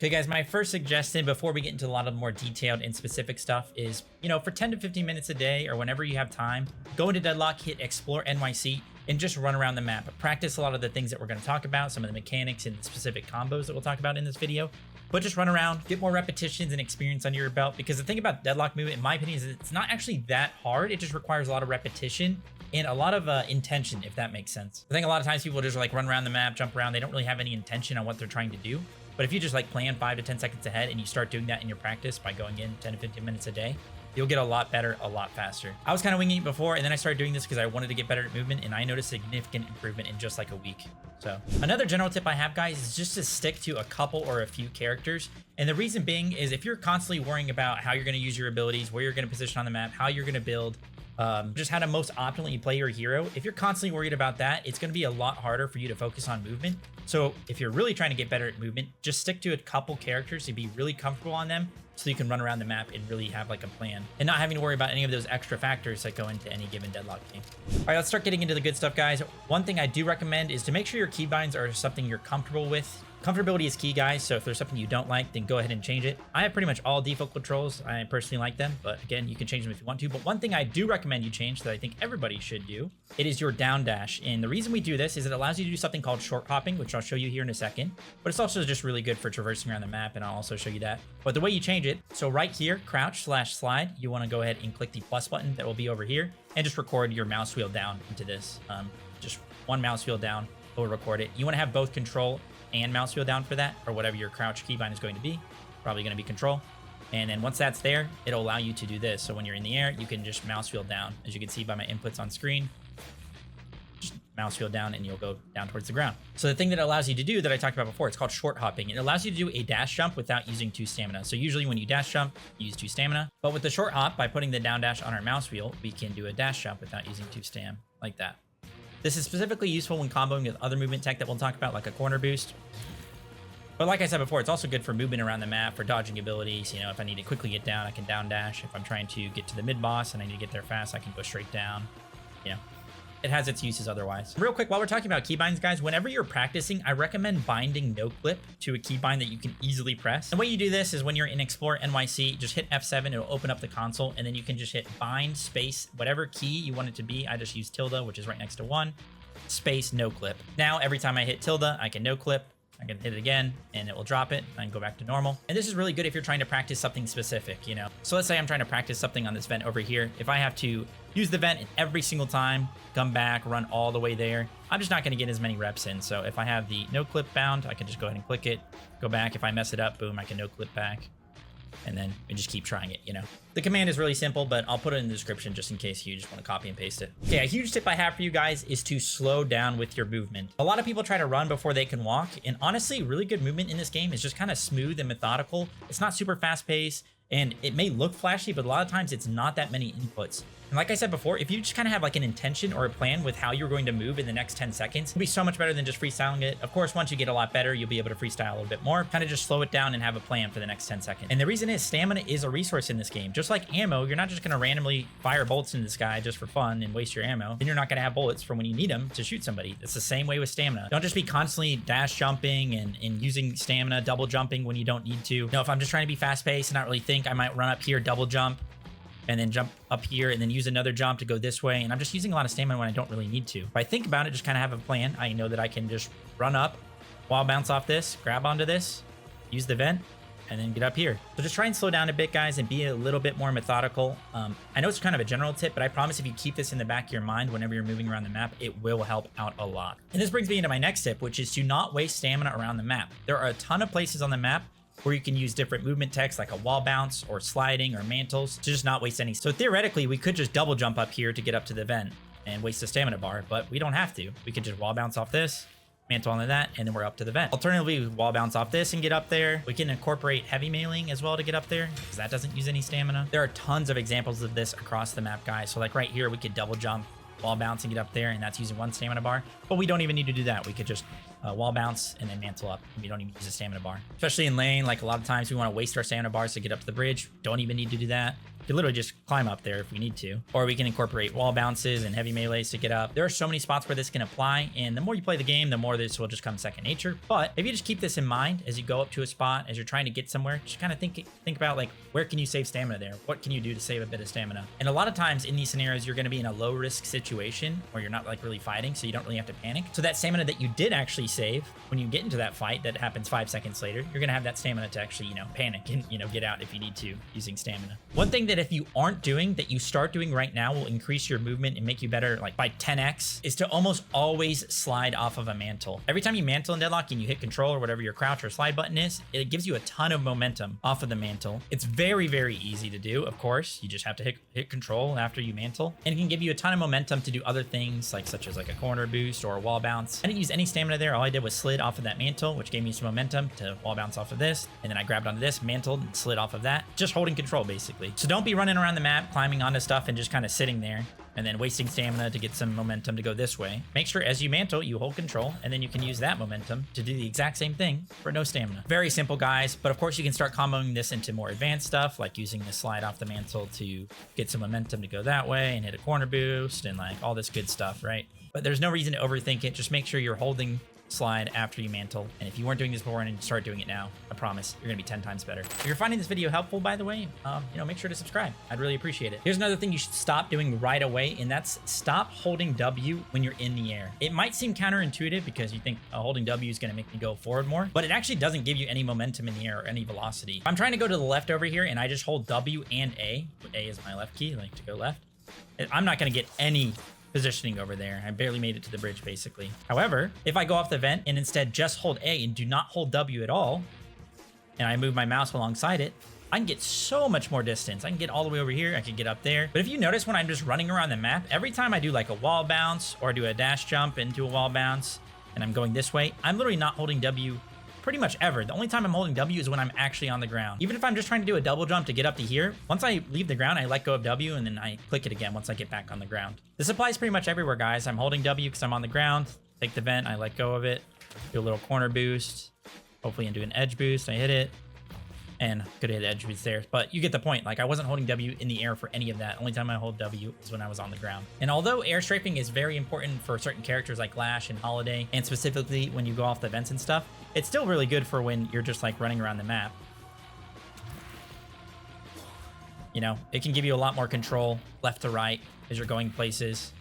Okay, guys, my first suggestion before we get into a lot of more detailed and specific stuff is, for 10 to 15 minutes a day or whenever you have time, go into Deadlock, hit Explore NYC, and just run around the map. Practice a lot of the things that we're going to talk about, some of the mechanics and specific combos that we'll talk about in this video. But just run around, get more repetitions and experience under your belt, because the thing about Deadlock movement, in my opinion, is it's not actually that hard. It just requires a lot of repetition and a lot of intention, if that makes sense. I think a lot of times people just like run around the map, jump around. They don't really have any intention on what they're trying to do. But if you just like plan 5 to 10 seconds ahead and you start doing that in your practice by going in 10 to 15 minutes a day, you'll get a lot better, a lot faster. I was kind of winging it before, and then I started doing this because I wanted to get better at movement, and I noticed significant improvement in just like a week. So another general tip I have, guys, is just to stick to a couple or a few characters. And the reason being is if you're constantly worrying about how you're going to use your abilities, where you're going to position on the map, how you're going to build, just how to most optimally play your hero, if you're constantly worried about that, it's going to be a lot harder for you to focus on movement. So if you're really trying to get better at movement, just stick to a couple characters and be really comfortable on them so you can run around the map and really have like a plan and not having to worry about any of those extra factors that go into any given Deadlock game. All right, let's start getting into the good stuff, guys. One thing I do recommend is to make sure your keybinds are something you're comfortable with. Comfortability is key, guys, so if there's something you don't like, then go ahead and change it. I have pretty much all default controls. I personally like them, but again, you can change them if you want to. But one thing I do recommend you change that I think everybody should do, it is your down dash. And the reason we do this is it allows you to do something called short hopping, which I'll show you here in a second. But it's also just really good for traversing around the map, and I'll also show you that. But the way you change it, so right here, crouch/slide, you want to go ahead and click the plus button that will be over here, and just record your mouse wheel down into this. Just one mouse wheel down will record it. You want to have both control and mouse wheel down for that, or whatever your crouch keybind is going to be. Probably going to be control. And then once that's there, it'll allow you to do this. So when you're in the air, you can just mouse wheel down. As you can see by my inputs on screen, just mouse wheel down and you'll go down towards the ground. So the thing that allows you to do that I talked about before, it's called short hopping. It allows you to do a dash jump without using 2 stamina. So usually when you dash jump, you use 2 stamina. But with the short hop, by putting the down dash on our mouse wheel, we can do a dash jump without using 2 stam, like that. This is specifically useful when comboing with other movement tech that we'll talk about, like a corner boost. But like I said before, it's also good for movement around the map, for dodging abilities. If I need to quickly get down, I can down dash. If I'm trying to get to the mid boss and I need to get there fast, I can go straight down. It has its uses otherwise. Real quick, while we're talking about keybinds, guys, whenever you're practicing, I recommend binding no clip to a keybind that you can easily press. The way you do this is when you're in Explore NYC, just hit F7, it'll open up the console, and then you can just hit bind space, whatever key you want it to be. I just use tilde, which is right next to 1, space no clip. Now, every time I hit tilde, I can no clip. I can hit it again and it will drop it and go back to normal. And this is really good if you're trying to practice something specific, So let's say I'm trying to practice something on this vent over here. If I have to use the vent every single time, come back, run all the way there, I'm just not going to get as many reps in. So if I have the no clip bound, I can just go ahead and click it, go back. If I mess it up, boom, I can no clip back. And then we just keep trying it, The command is really simple, but I'll put it in the description just in case you just want to copy and paste it. Okay, a huge tip I have for you guys is to slow down with your movement. A lot of people try to run before they can walk, and honestly, really good movement in this game is just kind of smooth and methodical. It's not super fast paced, and it may look flashy, but a lot of times it's not that many inputs. And like I said before, if you just kind of have like an intention or a plan with how you're going to move in the next 10 seconds, it'll be so much better than just freestyling it. Of course, once you get a lot better, you'll be able to freestyle a little bit more. Kind of just slow it down and have a plan for the next 10 seconds. And the reason is stamina is a resource in this game. Just like ammo, you're not just going to randomly fire bolts in the sky just for fun and waste your ammo. Then you're not going to have bullets for when you need them to shoot somebody. It's the same way with stamina. Don't just be constantly dash jumping and using stamina, double jumping when you don't need to. No, if I'm just trying to be fast paced and not really think, I might run up here, double jump, and then jump up here and then use another jump to go this way. And I'm just using a lot of stamina when I don't really need to. If I think about it, just kind of have a plan, I know that I can just run up, wall bounce off this, grab onto this, use the vent, and then get up here. So just try and slow down a bit, guys, and be a little bit more methodical. I know it's kind of a general tip, but I promise if you keep this in the back of your mind whenever you're moving around the map, it will help out a lot. And this brings me into my next tip, which is to not waste stamina around the map. There are a ton of places on the map where you can use different movement techs like a wall bounce or sliding or mantles to just not waste any. So theoretically, we could just double jump up here to get up to the vent and waste a stamina bar, but we don't have to. We could just wall bounce off this, mantle onto that, and then we're up to the vent. Alternatively, we wall bounce off this and get up there. We can incorporate heavy mailing as well to get up there because that doesn't use any stamina. There are tons of examples of this across the map, guys. So like right here, we could double jump, wall bounce and get up there, and that's using 1 stamina bar. But we don't even need to do that. We could just wall bounce and then mantle up. We don't even use a stamina bar. Especially in lane, like a lot of times we want to waste our stamina bars to get up to the bridge. Don't even need to do that. could literally just climb up there if we need to. Or we can incorporate wall bounces and heavy melees to get up. There are so many spots where this can apply, and the more you play the game, the more this will just come second nature. But if you just keep this in mind as you go up to a spot, as you're trying to get somewhere, just kind of think about like, where can you save stamina there? What can you do to save a bit of stamina? And a lot of times in these scenarios, you're going to be in a low risk situation where you're not like really fighting, so you don't really have to panic. So that stamina that you did actually save when you get into that fight that happens 5 seconds later, you're going to have that stamina to actually, panic and, get out if you need to using stamina. One thing that if you aren't doing that you start doing right now will increase your movement and make you better like by 10x is to almost always slide off of a mantle. Every time you mantle in Deadlock and you hit control or whatever your crouch or slide button is, it gives you a ton of momentum off of the mantle. It's very, very easy to do. Of course, you just have to hit control after you mantle, and it can give you a ton of momentum to do other things like such as like a corner boost or a wall bounce. I didn't use any stamina there. All I did was slid off of that mantle, which gave me some momentum to wall bounce off of this, and then I grabbed onto this, mantled, and slid off of that, just holding control basically. So don't be running around the map climbing onto stuff and just kind of sitting there and then wasting stamina to get some momentum to go this way. Make sure as you mantle, you hold control, and then you can use that momentum to do the exact same thing for no stamina. Very simple, guys, but of course you can start comboing this into more advanced stuff, like using the slide off the mantle to get some momentum to go that way and hit a corner boost and like all this good stuff, right? But there's no reason to overthink it. Just make sure you're holding slide after you mantle, and if you weren't doing this before and you start doing it now, I promise you're gonna be 10 times better. If you're finding this video helpful, by the way, make sure to subscribe. I'd really appreciate it. Here's another thing you should stop doing right away, and that's stop holding W when you're in the air. It might seem counterintuitive because you think holding W is gonna make me go forward more, but it actually doesn't give you any momentum in the air or any velocity. I'm trying to go to the left over here and I just hold W and A. A is my left key, like to go left. I'm not gonna get any positioning over there. I barely made it to the bridge basically. However, if I go off the vent and instead just hold A and do not hold W at all, and I move my mouse alongside it, I can get so much more distance. I can get all the way over here. I can get up there. But if you notice when I'm just running around the map, every time I do like a wall bounce or do a dash jump into a wall bounce and I'm going this way, I'm literally not holding W pretty much ever. The only time I'm holding W is when I'm actually on the ground. Even if I'm just trying to do a double jump to get up to here, once I leave the ground, I let go of W and then I click it again once I get back on the ground. This applies pretty much everywhere, guys. I'm holding W because I'm on the ground. Take the vent, I let go of it, do a little corner boost, hopefully and do an edge boost. I hit it and could hit edge boost there, but you get the point. Like I wasn't holding W in the air for any of that. Only time I hold W is when I was on the ground. And although air strafing is very important for certain characters like Lash and Holiday, and specifically when you go off the vents and stuff, it's still really good for when you're just like running around the map. It can give you a lot more control left to right as you're going places.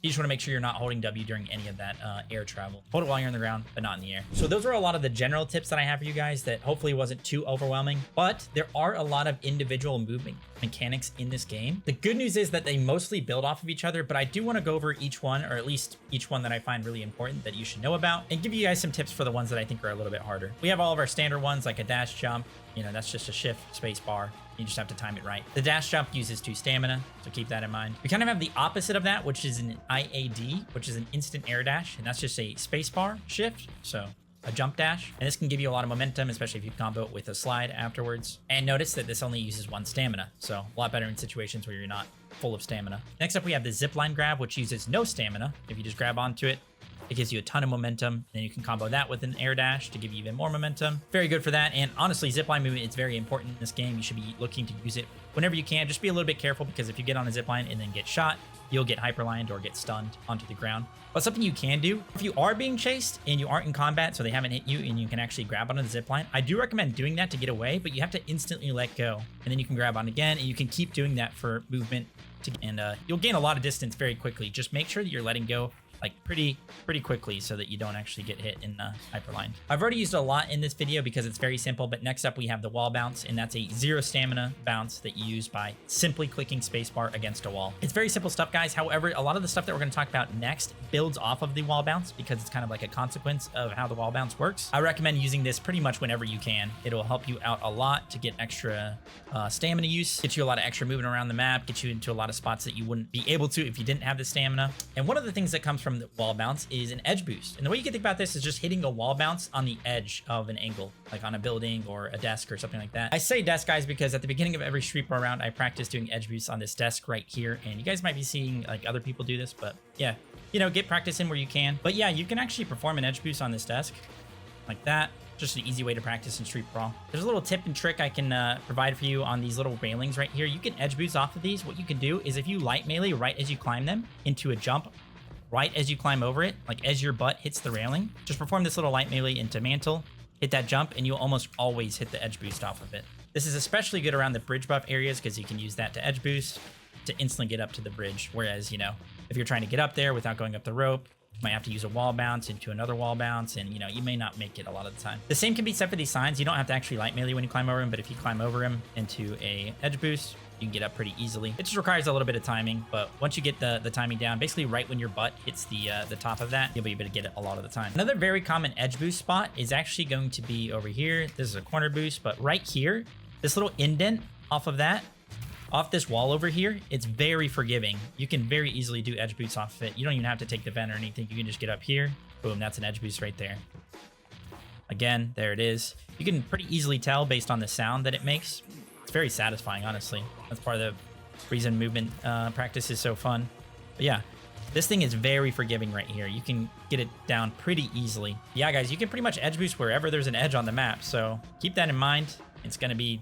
You just want to make sure you're not holding W during any of that air travel. Hold it while you're on the ground, but not in the air. So those are a lot of the general tips that I have for you guys that hopefully wasn't too overwhelming, but there are a lot of individual movement mechanics in this game. The good news is that they mostly build off of each other, but I do want to go over each one, or at least each one that I find really important that you should know about, and give you guys some tips for the ones that I think are a little bit harder. We have all of our standard ones like a dash jump. That's just a shift space bar. You just have to time it right. The dash jump uses 2 stamina, so keep that in mind. We kind of have the opposite of that, which is an IAD, which is an instant air dash, and that's just a space bar shift, so a jump dash. And this can give you a lot of momentum, especially if you combo it with a slide afterwards. And notice that this only uses 1 stamina, so a lot better in situations where you're not full of stamina. Next up, we have the zipline grab, which uses no stamina. If you just grab onto it, it gives you a ton of momentum, and then you can combo that with an air dash to give you even more momentum. Very good for that, and honestly, zipline movement is very important in this game. You should be looking to use it whenever you can. Just be a little bit careful, because if you get on a zipline and then get shot, you'll get hyperlined or get stunned onto the ground. But something you can do, if you are being chased and you aren't in combat, so they haven't hit you and you can actually grab onto the zipline, I do recommend doing that to get away, but you have to instantly let go, and then you can grab on again, and you can keep doing that for movement, and you'll gain a lot of distance very quickly. Just make sure that you're letting go like pretty quickly so that you don't actually get hit in the hyperline. I've already used a lot in this video because it's very simple, but next up we have the wall bounce, and that's a 0 stamina bounce that you use by simply clicking spacebar against a wall. It's very simple stuff, guys. However, a lot of the stuff that we're going to talk about next builds off of the wall bounce because it's kind of like a consequence of how the wall bounce works. I recommend using this pretty much whenever you can. It'll help you out a lot to get extra stamina use, get you a lot of extra movement around the map, get you into a lot of spots that you wouldn't be able to if you didn't have the stamina. And one of the things that comes from the wall bounce is an edge boost. And the way you can think about this is just hitting a wall bounce on the edge of an angle, like on a building or a desk or something like that. I say desk, guys, because at the beginning of every street bar round, I practice doing edge boosts on this desk right here. And you guys might be seeing like other people do this, but yeah, get practice in where you can. But yeah, you can actually perform an edge boost on this desk like that. Just an easy way to practice in Street Brawl. There's a little tip and trick I can provide for you on these little railings right here. You can edge boost off of these. What you can do is if you light melee right as you climb them into a jump, right as you climb over it, like as your butt hits the railing, just perform this little light melee into Mantle, hit that jump, and you'll almost always hit the edge boost off of it. This is especially good around the bridge buff areas because you can use that to edge boost to instantly get up to the bridge. Whereas, you know, if you're trying to get up there without going up the rope, you might have to use a wall bounce into another wall bounce, and, you know, you may not make it a lot of the time. The same can be said for these signs. You don't have to actually light melee when you climb over them, but if you climb over them into a edge boost, you can get up pretty easily. It just requires a little bit of timing, but once you get the timing down, basically right when your butt hits the top of that, you'll be able to get it a lot of the time. Another very common edge boost spot is actually going to be over here. This is a corner boost, but right here, this little indent off of that, off this wall over here, it's very forgiving. You can very easily do edge boosts off of it. You don't even have to take the vent or anything. You can just get up here. Boom, that's an edge boost right there. Again, there it is. You can pretty easily tell based on the sound that it makes. It's very satisfying, honestly. That's part of the reason movement practice is so fun. But yeah, this thing is very forgiving right here. You can get it down pretty easily. Yeah, guys, you can pretty much edge boost wherever there's an edge on the map. So keep that in mind. It's going to be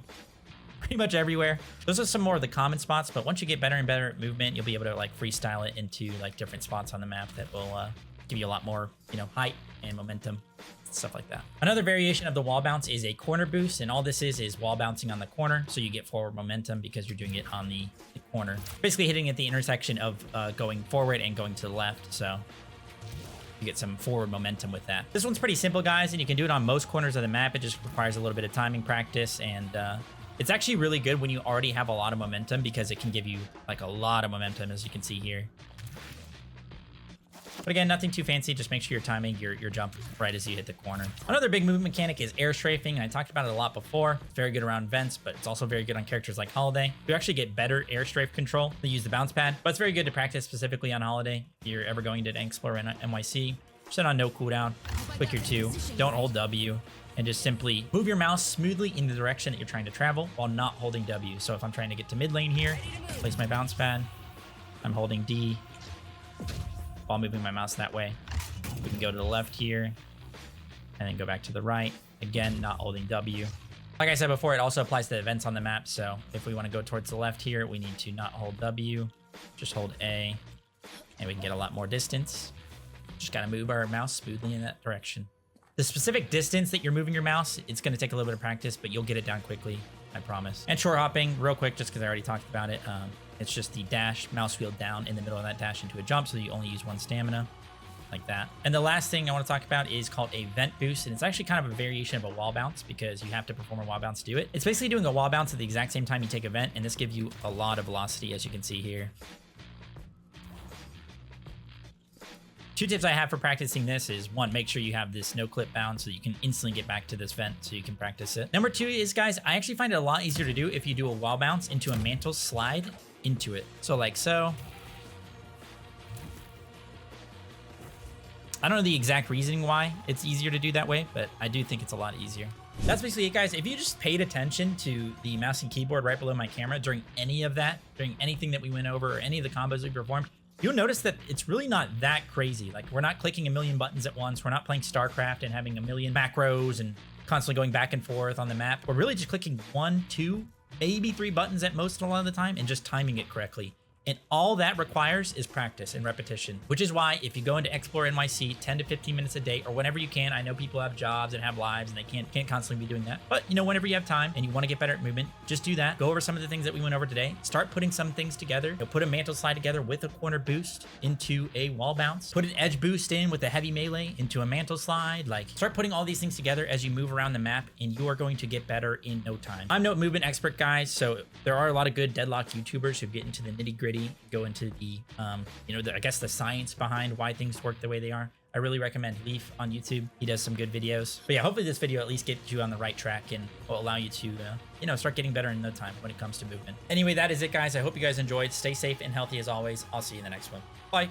pretty much everywhere. Those are some more of the common spots, but once you get better and better at movement, you'll be able to like freestyle it into like different spots on the map that will give you a lot more, you know, height and momentum, stuff like that. Another variation of the wall bounce is a corner boost, and all this is wall bouncing on the corner, so you get forward momentum because you're doing it on the corner. Basically hitting at the intersection of going forward and going to the left, so you get some forward momentum with that. This one's pretty simple, guys, and you can do it on most corners of the map. It just requires a little bit of timing practice, and it's actually really good when you already have a lot of momentum because it can give you like a lot of momentum, as you can see here. But again, nothing too fancy. Just make sure you're timing your jump right as you hit the corner. Another big movement mechanic is air strafing, and I talked about it a lot before. It's very good around vents, but it's also very good on characters like Holiday. You actually get better air strafe control to use the bounce pad, but it's very good to practice specifically on Holiday. If you're ever going to Explorer and NYC, set on no cooldown, click your 2, don't hold W, and just simply move your mouse smoothly in the direction that you're trying to travel while not holding W. So if I'm trying to get to mid lane here, place my bounce pad, I'm holding D while moving my mouse that way. We can go to the left here and then go back to the right. Again, not holding W. Like I said before, it also applies to the events on the map. So if we want to go towards the left here, we need to not hold W, just hold A, and we can get a lot more distance. Just gotta move our mouse smoothly in that direction. The specific distance that you're moving your mouse, it's gonna take a little bit of practice, but you'll get it down quickly, I promise. And short hopping, real quick, just because I already talked about it. It's just the dash, mouse wheel down in the middle of that dash into a jump, so you only use one stamina, like that. And the last thing I want to talk about is called a vent boost, and it's actually kind of a variation of a wall bounce because you have to perform a wall bounce to do it. It's basically doing a wall bounce at the exact same time you take a vent, and this gives you a lot of velocity, as you can see here. 2 tips I have for practicing this is, 1, make sure you have this no clip bound so you can instantly get back to this vent so you can practice it. Number 2 is, guys, I actually find it a lot easier to do if you do a wall bounce into a mantle slide into it. So like so. I don't know the exact reasoning why it's easier to do that way, but I do think it's a lot easier. That's basically it, guys. If you just paid attention to the mouse and keyboard right below my camera during any of that, during anything that we went over or any of the combos we performed, you'll notice that it's really not that crazy. Like, we're not clicking a million buttons at once. We're not playing StarCraft and having a million macros and constantly going back and forth on the map. We're really just clicking 1, 2, maybe 3 buttons at most a lot of the time and just timing it correctly. And all that requires is practice and repetition, which is why if you go into Explore NYC 10 to 15 minutes a day or whenever you can, I know people have jobs and have lives and they can't constantly be doing that. But, you know, whenever you have time and you want to get better at movement, just do that. Go over some of the things that we went over today. Start putting some things together. You'll put a mantle slide together with a corner boost into a wall bounce. Put an edge boost in with a heavy melee into a mantle slide. Like, start putting all these things together as you move around the map and you are going to get better in no time. I'm no movement expert, guys, so there are a lot of good Deadlock YouTubers who get into the nitty gritty, go into the, you know, I guess the science behind why things work the way they are. I really recommend Leaf on YouTube. He does some good videos. But yeah, hopefully this video at least gets you on the right track and will allow you to, you know, start getting better in no time when it comes to movement. Anyway, that is it, guys. I hope you guys enjoyed. Stay safe and healthy as always. I'll see you in the next one. Bye.